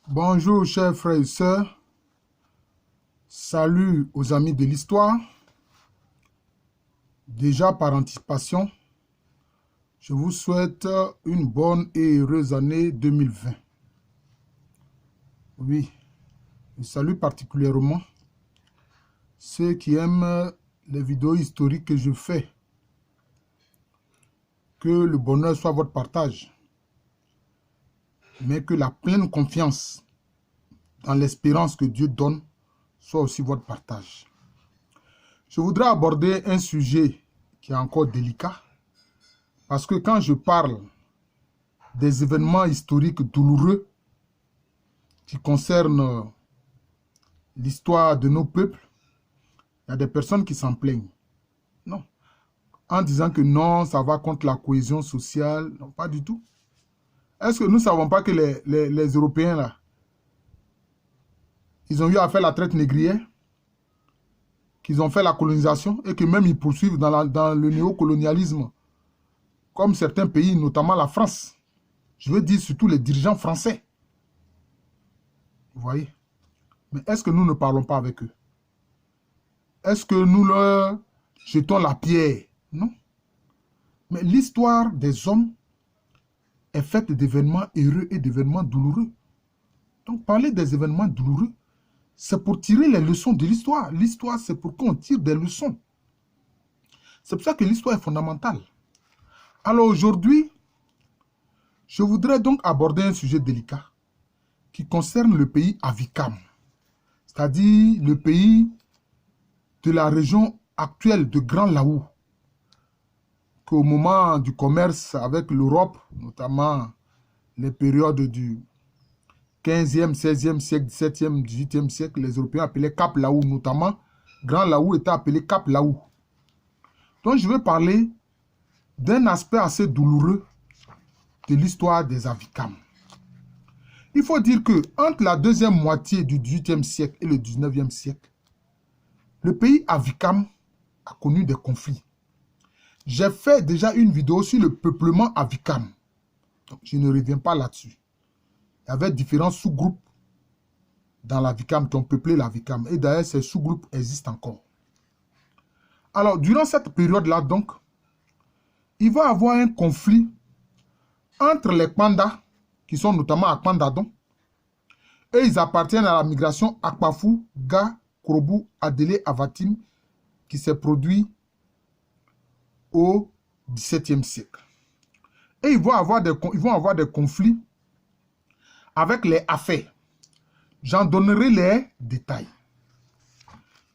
Bonjour chers frères et sœurs, salut aux amis de l'histoire. Déjà par anticipation, je vous souhaite une bonne et heureuse année 2020. Oui, je salue particulièrement ceux qui aiment les vidéos historiques que je fais. Que le bonheur soit votre partage, mais que la pleine confiance dans l'espérance que Dieu donne soit aussi votre partage. Je voudrais aborder un sujet qui est encore délicat, parce que quand je parle des événements historiques douloureux qui concernent l'histoire de nos peuples, il y a des personnes qui s'en plaignent. Non. En disant que non, ça va contre la cohésion sociale. Non, pas du tout. Est-ce que nous ne savons pas que les Européens, là, ils ont eu à faire la traite négrière, qu'ils ont fait la colonisation et que même ils poursuivent dans le néocolonialisme, comme certains pays, notamment la France. Je veux dire surtout les dirigeants français. Vous voyez? Mais est-ce que nous ne parlons pas avec eux? Est-ce que nous leur jetons la pierre? Non. Mais l'histoire des hommes est faite d'événements heureux et d'événements douloureux. Donc parler des événements douloureux, c'est pour tirer les leçons de l'histoire. L'histoire, c'est pour qu'on tire des leçons. C'est pour ça que l'histoire est fondamentale. Alors aujourd'hui, je voudrais donc aborder un sujet délicat qui concerne le pays Avikam, c'est-à-dire le pays de la région actuelle de Grand Laou, qu'au moment du commerce avec l'Europe, notamment les périodes du 15e, 16e siècle, 17e, 18e siècle, les Européens appelaient Cap Laou, notamment Grand Laou était appelé Cap Laou. Donc je vais parler d'un aspect assez douloureux de l'histoire des Avikam. Il faut dire que entre la deuxième moitié du 18e siècle et le 19e siècle, le pays Avikam a connu des conflits. J'ai fait déjà une vidéo sur le peuplement Avikam. Donc, je ne reviens pas là-dessus. Il y avait différents sous-groupes dans l'Avikam qui ont peuplé l'Avikam. Et d'ailleurs, ces sous-groupes existent encore. Alors, durant cette période-là, donc, il va y avoir un conflit entre les Kpanda, qui sont notamment à Kpandadon, et ils appartiennent à la migration Akpafou, Ga, Krobu, Adélé, Avatim, qui s'est produit au XVIIe siècle. Et ils vont avoir des conflits avec les Afais. J'en donnerai les détails.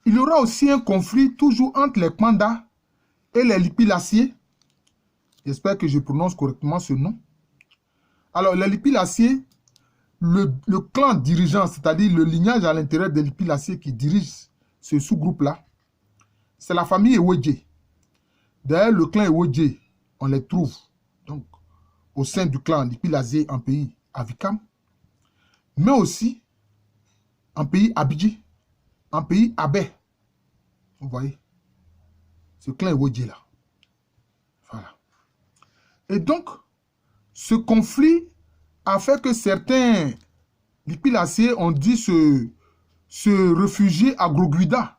Il y aura aussi un conflit toujours entre les Kpanda et les Lipilaciers. J'espère que je prononce correctement ce nom. Alors, les Lipilaciers, le clan dirigeant, c'est-à-dire le lignage à l'intérieur des Lipilaciers qui dirige ce sous-groupe-là, c'est la famille Ewedje. D'ailleurs, le clan Ewedje, on les trouve donc au sein du clan Lipilacier en pays Avikam, mais aussi en pays Abidji, en pays Abé. Vous voyez, ce clan Ewedje là. Voilà. Et donc, ce conflit a fait que certains Lipilaciers ont dit se réfugier à Groguida.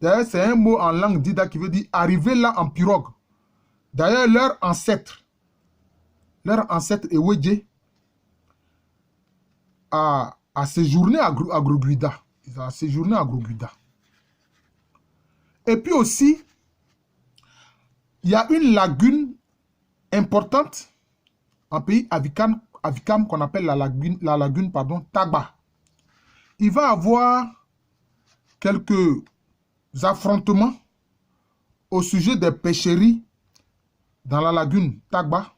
D'ailleurs, c'est un mot en langue dida qui veut dire arriver là en pirogue. D'ailleurs, leur ancêtre Ewedje, a séjourné à Groguida. Ils ont séjourné à Groguida. Et puis aussi, il y a une lagune importante en pays Avikam qu'on appelle la lagune Tagba. Il va y avoir quelques affrontements au sujet des pêcheries dans la lagune Tagba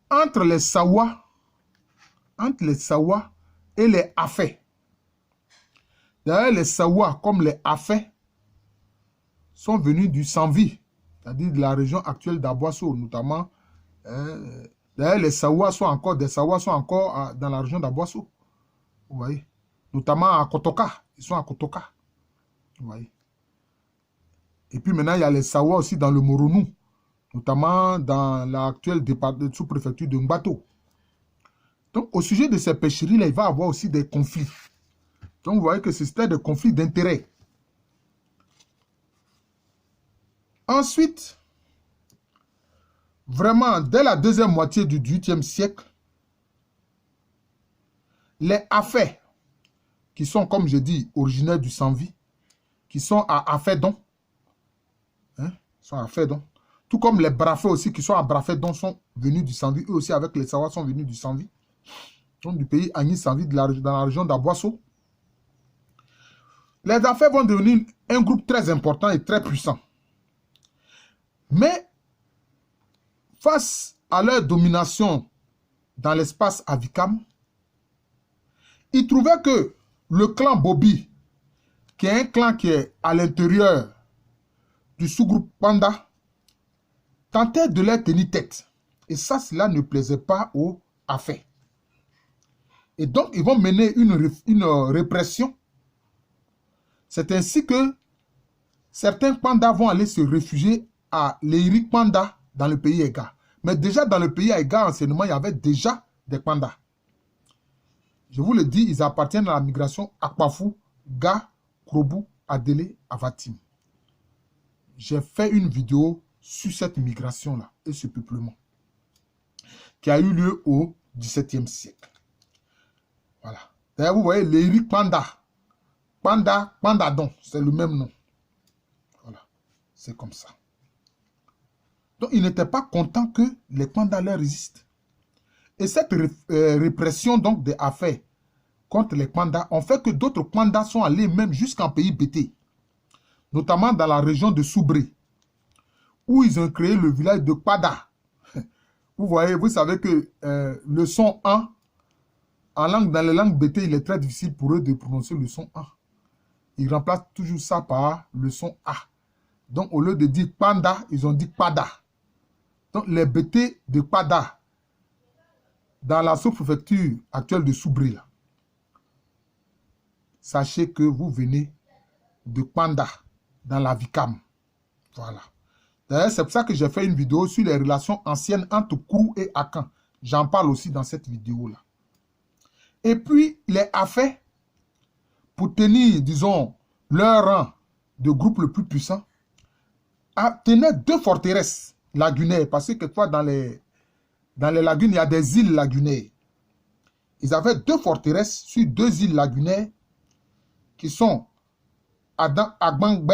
entre les Sawa et les Afais. D'ailleurs, les Sawa comme les Afais sont venus du Sanvi, c'est-à-dire de la région actuelle d'Aboasso, notamment. D'ailleurs, les Sawa sont encore dans la région d'Aboasso. Vous voyez, notamment à Kotoka. Ils sont à Kotoka. Vous voyez. Et puis maintenant, il y a les Sawa aussi dans le Moronou, notamment dans l'actuelle sous-préfecture de Mbato. Donc, au sujet de ces pêcheries-là, il va y avoir aussi des conflits. Donc, vous voyez que c'était des conflits d'intérêts. Ensuite, vraiment, dès la deuxième moitié du XVIIIe siècle, les Afais, qui sont, comme je dis, originaires du Sanvi, qui sont à Afédon, tout comme les Brafais aussi, qui sont à Brafédon, sont venus du Sanvi, eux aussi avec les Sawa sont venus du Sanvi, donc du pays Agni Sanvi, dans la région d'Aboisseau. Les Afais vont devenir un groupe très important et très puissant. Mais, face à leur domination dans l'espace Avikam, ils trouvaient que le clan Bobi, qui est un clan qui est à l'intérieur du sous-groupe Panda, tentait de leur tenir tête. Et ça, cela ne plaisait pas aux Afais. Et donc, ils vont mener une répression. C'est ainsi que certains pandas vont aller se réfugier à l'Éric Panda dans le pays Ega. Mais déjà dans le pays Ega, anciennement, il y avait déjà des pandas. Je vous le dis, ils appartiennent à la migration Akpafou, Ga, Krobu, Adélé, Avatim. J'ai fait une vidéo sur cette migration-là et ce peuplement qui a eu lieu au XVIIe siècle. Voilà. D'ailleurs, vous voyez, l'Éric Panda. Pandadon, c'est le même nom. Voilà. C'est comme ça. Donc, ils n'étaient pas contents que les pandas leur résistent. Et cette répression donc des affaires contre les pandas ont fait que d'autres pandas sont allés même jusqu'en pays Bété, notamment dans la région de Soubré, où ils ont créé le village de Pada. Vous voyez, vous savez que le son 1, dans les langues Bété, il est très difficile pour eux de prononcer le son 1. Ils remplacent toujours ça par le son A. Donc, au lieu de dire Panda, ils ont dit Pada. Donc, les Bété de Pada, dans la sous-préfecture actuelle de Soubré, là, sachez que vous venez de Panda, dans la Vikam. Voilà. D'ailleurs, c'est pour ça que j'ai fait une vidéo sur les relations anciennes entre Kourou et Akan. J'en parle aussi dans cette vidéo-là. Et puis, les Afais, pour tenir, disons, leur rang de groupe le plus puissant, tenaient 2 forteresses lagunaires. Parce que quelquefois, dans les lagunes, il y a des îles lagunaires. Ils avaient 2 forteresses sur 2 îles lagunaires qui sont Agbangbe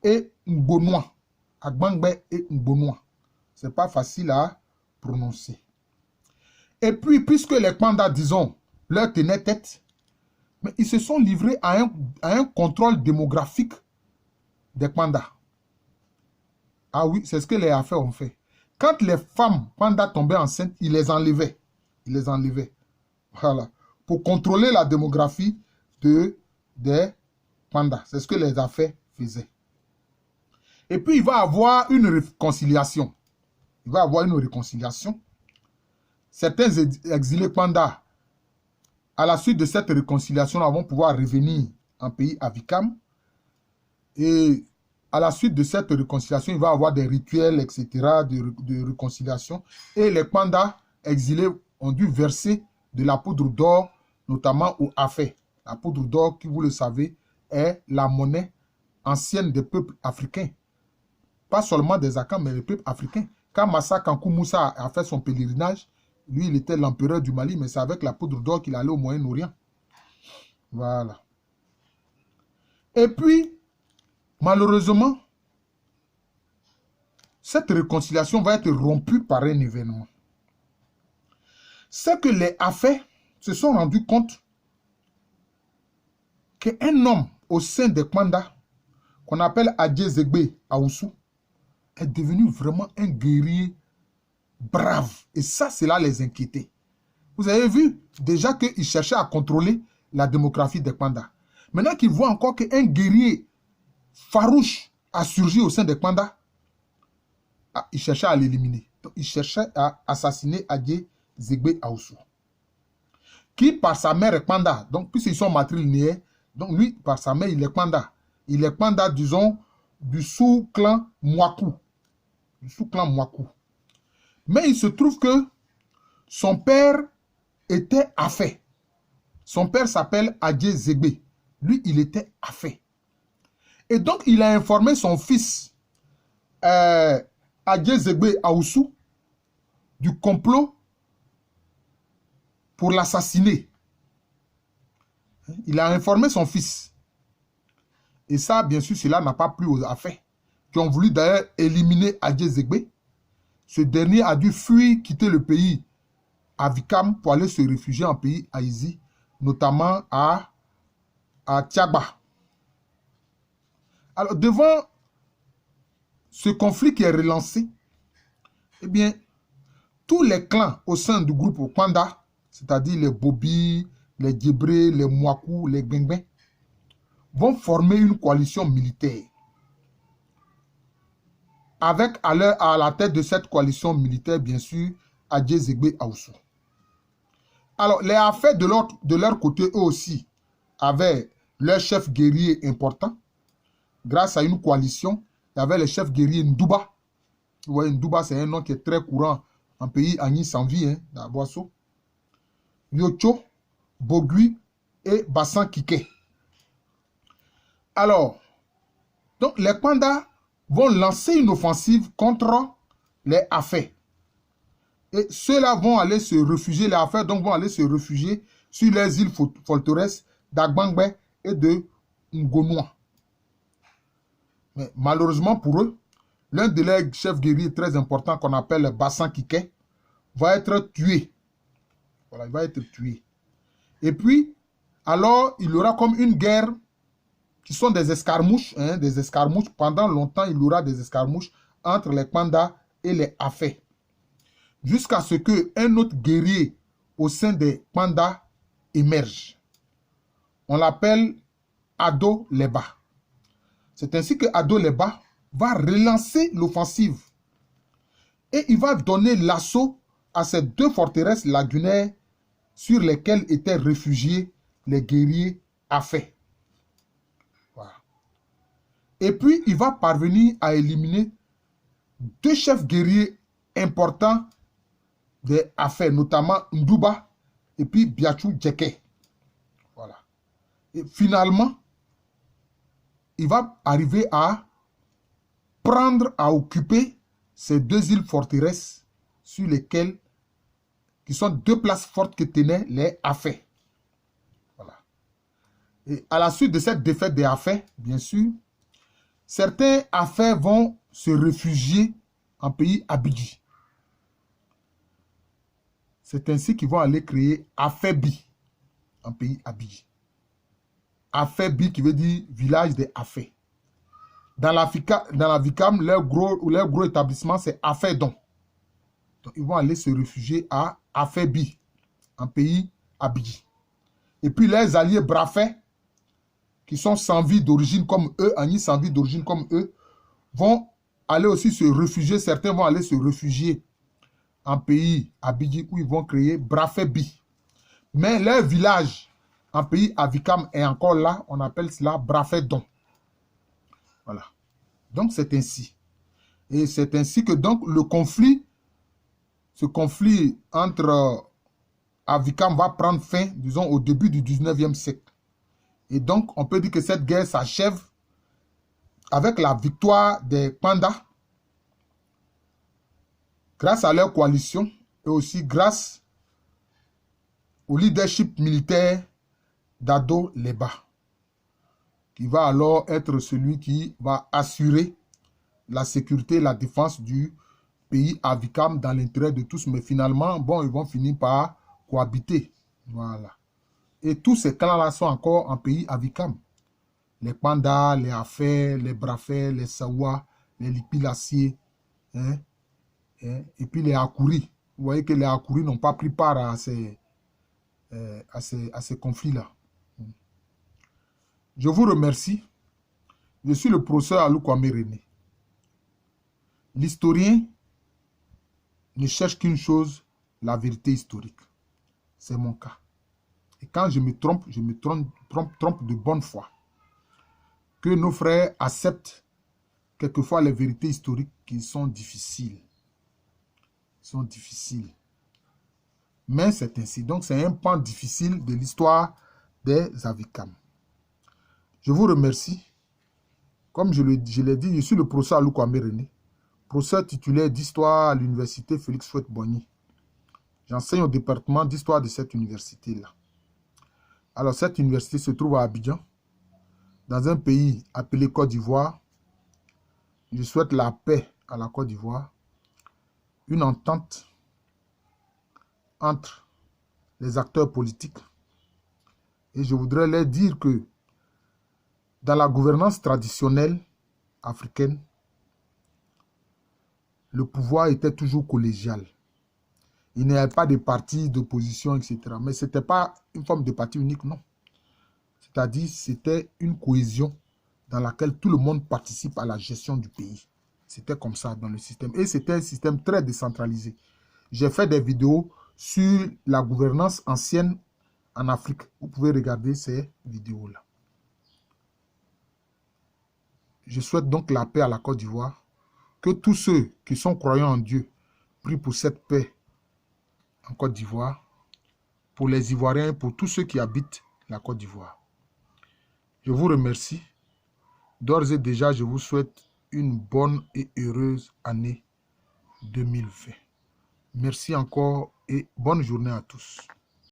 et Ngbonois. Agbangbe et Ngbonois. Ce n'est pas facile à prononcer. Et puis, puisque les pandas, disons, leur tenaient tête, mais ils se sont livrés à un contrôle démographique des pandas. Ah oui, c'est ce que les affaires ont fait. Quand les femmes pandas tombaient enceintes, ils les enlevaient. Ils les enlevaient. Voilà. Pour contrôler la démographie des pandas. C'est ce que les affaires faisaient. Et puis, il va y avoir une réconciliation. Il va y avoir une réconciliation. Certains exilés pandas, à la suite de cette réconciliation, vont pouvoir revenir en pays Avikam. Et à la suite de cette réconciliation, il va y avoir des rituels, etc., de réconciliation. Et les pandas exilés ont dû verser de la poudre d'or, notamment aux Afais. La poudre d'or, qui, vous le savez, est la monnaie ancienne des peuples africains. Pas seulement des Akans, mais des peuples africains. Quand Massa Kankou Moussa a fait son pèlerinage, lui, il était l'empereur du Mali, mais c'est avec la poudre d'or qu'il allait au Moyen-Orient. Voilà. Et puis, malheureusement, cette réconciliation va être rompue par un événement. C'est que les Afais se sont rendus compte qu'un homme au sein des pandas, qu'on appelle Adje Zegbe Aoussou, est devenu vraiment un guerrier brave. Et ça, cela les inquiétait. Vous avez vu déjà qu'ils cherchaient à contrôler la démographie des pandas. Maintenant qu'ils voient encore qu'un guerrier farouche a surgi au sein des pandas, ils cherchaient à l'éliminer. Ils cherchaient à assassiner Adje Zegbe Aoussou, qui par sa mère est panda. Donc, puisqu'ils sont matrilinéaires, donc lui, par sa mère, il est panda. Il est panda, disons, du sous-clan Mwakou. Du sous-clan Mwakou. Mais il se trouve que Son père était Afé. Son père s'appelle Adjé Zégbé. Lui, il était Afé. Et donc, il a informé son fils, Adjé Zégbé Aoussou, du complot pour l'assassiner. Il a informé son fils. Et ça, bien sûr, cela n'a pas plu aux Afé, qui ont voulu d'ailleurs éliminer Adjé Zégbé. Ce dernier a dû fuir, quitter le pays à Vikam pour aller se réfugier en pays Haïti, notamment à Tiagba. Alors, devant ce conflit qui est relancé, eh bien, tous les clans au sein du groupe Okwanda, c'est-à-dire les Bobi, les Djebré, les Mouakou, les Gbengben, vont former une coalition militaire. Avec à la tête de cette coalition militaire, bien sûr, Adjé Zégbé Aoussou. Alors, les affaires de leur côté, eux aussi, avaient leur chef guerrier important. Grâce à une coalition, il y avait le chef guerrier Ndouba. Vous voyez, Ndouba, c'est un nom qui est très courant en pays Agni Sanvi, hein, dans Boisseau. Yocho, Bogui et Bassan Kike. Alors, donc les Kwanda vont lancer une offensive contre les Afé. Et ceux-là vont aller se réfugier, les Afé donc vont aller se réfugier sur les îles forteresses d'Agbangbe et de Ngonoua. Mais malheureusement pour eux, l'un de leurs chefs guerriers très importants qu'on appelle Bassan Kike va être tué. Voilà, il va être tué. Et puis, alors, il y aura comme une guerre qui sont des escarmouches, hein, des escarmouches. Pendant longtemps, il y aura des escarmouches entre les Kwanda et les Afé. Jusqu'à ce qu'un autre guerrier au sein des Kwanda émerge. On l'appelle Ado Leba. C'est ainsi que Ado Leba va relancer l'offensive. Et il va donner l'assaut à ces deux forteresses lagunaires sur lesquelles étaient réfugiés les guerriers Afé. Voilà. Et puis, il va parvenir à éliminer deux chefs guerriers importants des Afé, notamment Ndouba et puis Biachou Djeke. Voilà. Et finalement, il va arriver à prendre, à occuper ces deux îles forteresses sur lesquelles, qui sont deux places fortes que tenaient les Afé. Voilà. Et à la suite de cette défaite des Afé, bien sûr, certains Afé vont se réfugier en pays Abidji. C'est ainsi qu'ils vont aller créer Afébi en pays Abidji. Afébi qui veut dire village des Afé. Dans la Vikam, leur gros établissement, c'est Afédon. Donc, ils vont aller se réfugier à Afébi, en pays Abidji. Et puis, les alliés Brafé, qui sont sans vie d'origine comme eux, Agni sans vie d'origine comme eux, vont aller aussi se réfugier. Certains vont aller se réfugier en pays Abidji, où ils vont créer Brafébi. Mais leur village en pays Avikam est encore là, on appelle cela Brafédon. Voilà. Donc, c'est ainsi. Et c'est ainsi que donc ce conflit entre Avikam va prendre fin, disons, au début du 19e siècle. Et donc, on peut dire que cette guerre s'achève avec la victoire des Kwanda, grâce à leur coalition et aussi grâce au leadership militaire d'Ado Leba, qui va alors être celui qui va assurer la sécurité et la défense du pays Avikam dans l'intérêt de tous. Mais finalement, bon, ils vont finir par cohabiter. Voilà. Et tous ces clans-là sont encore en pays Avikam. Les Kwanda, les Afé, les Brafé, les Sawa, les Lipilassier, hein, et puis les Akuri. Vous voyez que les Akuri n'ont pas pris part à ces conflits-là. Je vous remercie. Je suis le professeur Alou Kwame René. L'historien ne cherche qu'une chose, la vérité historique. C'est mon cas. Et quand je me trompe de bonne foi. Que nos frères acceptent quelquefois les vérités historiques qui sont difficiles. Mais c'est ainsi. Donc, c'est un pan difficile de l'histoire des Avicam. Je vous remercie. Comme je l'ai dit, je suis le professeur Aluko René, professeur titulaire d'histoire à l'université Félix Houphouët-Boigny. J'enseigne au département d'histoire de cette université-là. Alors, cette université se trouve à Abidjan, dans un pays appelé Côte d'Ivoire. Je souhaite la paix à la Côte d'Ivoire, une entente entre les acteurs politiques. Et je voudrais leur dire que dans la gouvernance traditionnelle africaine, le pouvoir était toujours collégial. Il n'y avait pas de partis d'opposition, etc. Mais ce n'était pas une forme de parti unique, non. C'est-à-dire, c'était une cohésion dans laquelle tout le monde participe à la gestion du pays. C'était comme ça dans le système. Et c'était un système très décentralisé. J'ai fait des vidéos sur la gouvernance ancienne en Afrique. Vous pouvez regarder ces vidéos-là. Je souhaite donc la paix à la Côte d'Ivoire. Que tous ceux qui sont croyants en Dieu prient pour cette paix en Côte d'Ivoire, pour les Ivoiriens, pour tous ceux qui habitent la Côte d'Ivoire. Je vous remercie. D'ores et déjà, je vous souhaite une bonne et heureuse année 2020. Merci encore et bonne journée à tous.